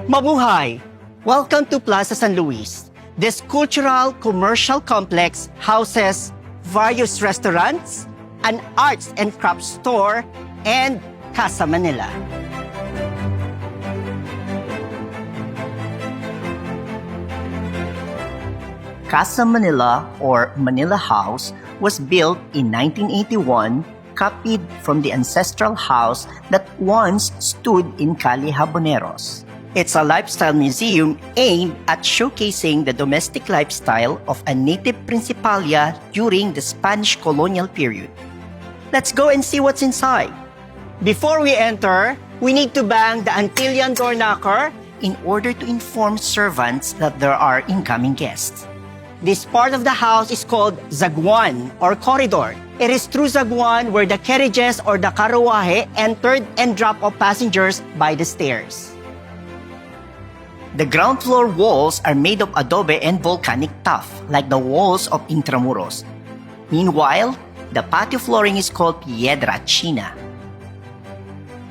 Mabuhay! Welcome to Plaza San Luis. This cultural commercial complex houses various restaurants, an arts and crafts store, and Casa Manila. Casa Manila, or Manila House, was built in 1981, copied from the ancestral house that once stood in Calle Habaneros. It's a lifestyle museum aimed at showcasing the domestic lifestyle of a native principalia during the Spanish colonial period. Let's go and see what's inside. Before we enter, we need to bang the Antillean door knocker in order to inform servants that there are incoming guests. This part of the house is called ZAGUAN or corridor. It is through ZAGUAN where the carriages or the karuwahe entered and dropped off passengers by the stairs. The ground floor walls are made of adobe and volcanic tuff, like the walls of Intramuros. Meanwhile, the patio flooring is called piedra china.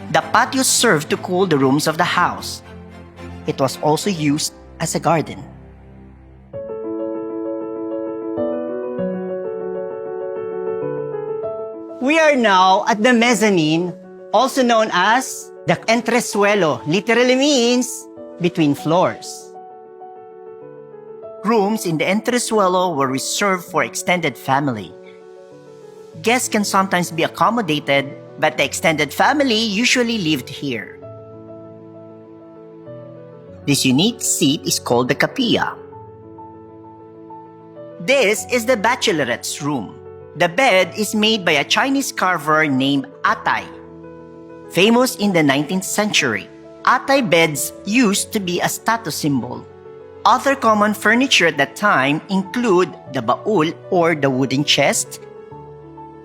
The patio served to cool the rooms of the house. It was also used as a garden. We are now at the mezzanine, also known as the ENTRESUELO, literally means between floors. Rooms in the Entresuelo were reserved for extended family. Guests can sometimes be accommodated, but the extended family usually lived here. This unique seat is called the KAPIYA. This is the Bachelorette's room. The bed is made by a Chinese carver named Atay, famous in the 19th century. Atay beds used to be a status symbol. Other common furniture at that time include the baul or the wooden chest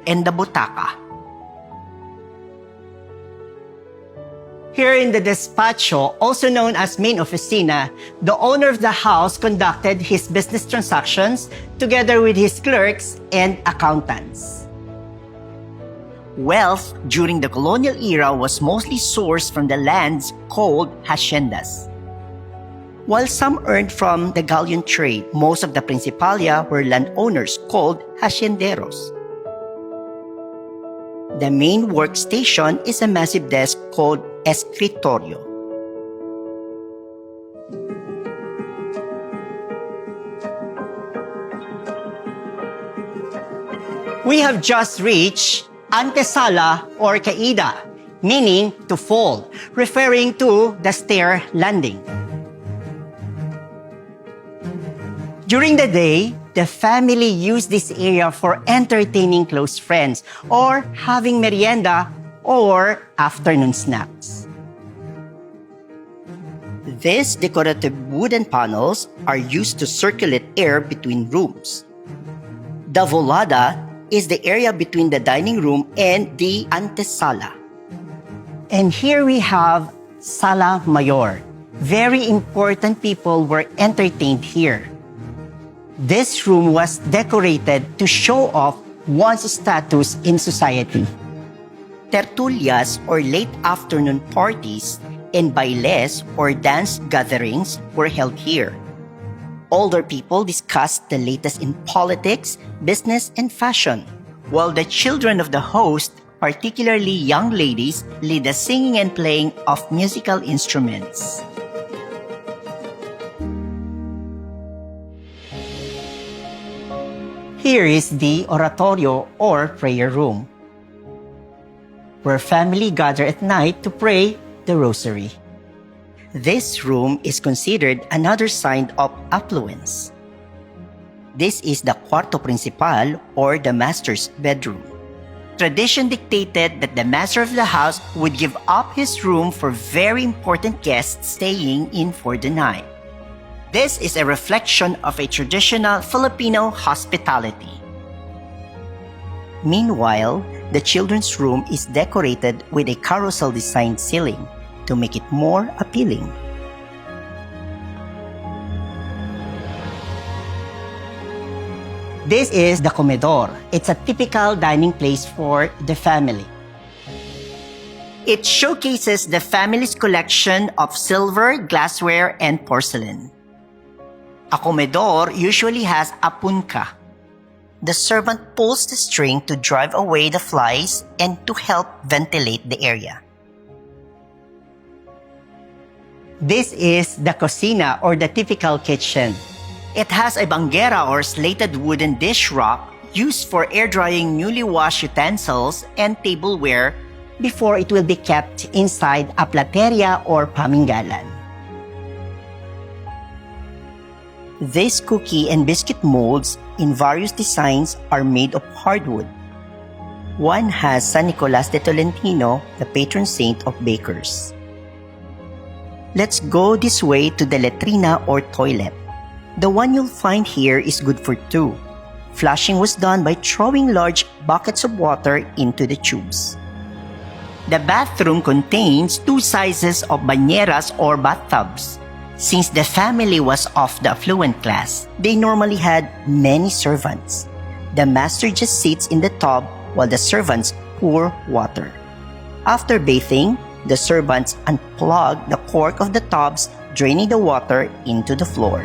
and the butaca. Here in the despacho, also known as main oficina, the owner of the house conducted his business transactions together with his clerks and accountants. Wealth during the colonial era was mostly sourced from the lands called haciendas. While some earned from the galleon trade, most of the principalia were landowners called hacienderos. The main workstation is a massive desk called escritorio. We have just reached antesala or caída, meaning to fall, referring to the stair landing. During the day, the family used this area for entertaining close friends or having merienda or afternoon snacks. These decorative wooden panels are used to circulate air between rooms. The volada is the area between the dining room and the antesala. And here we have Sala Mayor. Very important people were entertained here. This room was decorated to show off one's status in society. Tertulias or late afternoon parties and bailes or dance gatherings were held here. Older people discussed the latest in politics, business, and fashion, while the children of the host, particularly young ladies, lead the singing and playing of musical instruments. Here is the oratorio or prayer room, where family gather at night to pray the rosary. This room is considered another sign of affluence. This is the CUARTO principal or the master's bedroom. Tradition dictated that the master of the house would give up his room for very important guests staying in for the night. This is a reflection of a traditional Filipino hospitality. Meanwhile, the children's room is decorated with a carousel-designed ceiling to make it more appealing. This is the COMEDOR. It's a typical dining place for the family. It showcases the family's collection of silver, glassware, and porcelain. A COMEDOR usually has a PUNKAH. The servant pulls the string to drive away the flies and to help ventilate the area. This is the COCINA, or the typical kitchen. It has a BANGGERA or slated wooden dish rack used for air drying newly washed utensils and tableware Before it will be kept inside a plateria or PAMINGGALAN. These cookie and biscuit molds in various designs are made of hardwood. One has San Nicolas de Tolentino, the patron saint of bakers. Let's go this way to the LETRINA or toilet. The one you'll find here is good for two. Flushing was done by throwing large buckets of water into the tubes. The bathroom contains two sizes of bañeras or bathtubs. Since the family was of the affluent class, they normally had many servants. The master just sits in the tub while the servants pour water. After bathing, the servants unplug the cork of the tubs, draining the water into the floor.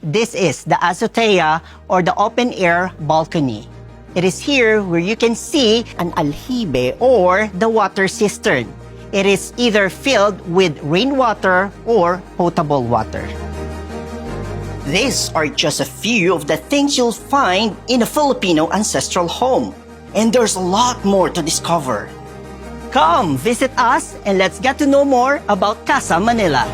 This is the AZOTEA, or the open-air balcony. It is here where you can see an ALJIBE, or the water cistern. It is either filled with rainwater or potable water. These are just a few of the things you'll find in a Filipino ancestral home. And there's a lot more to discover. Come, visit us and let's get to know more about Casa Manila.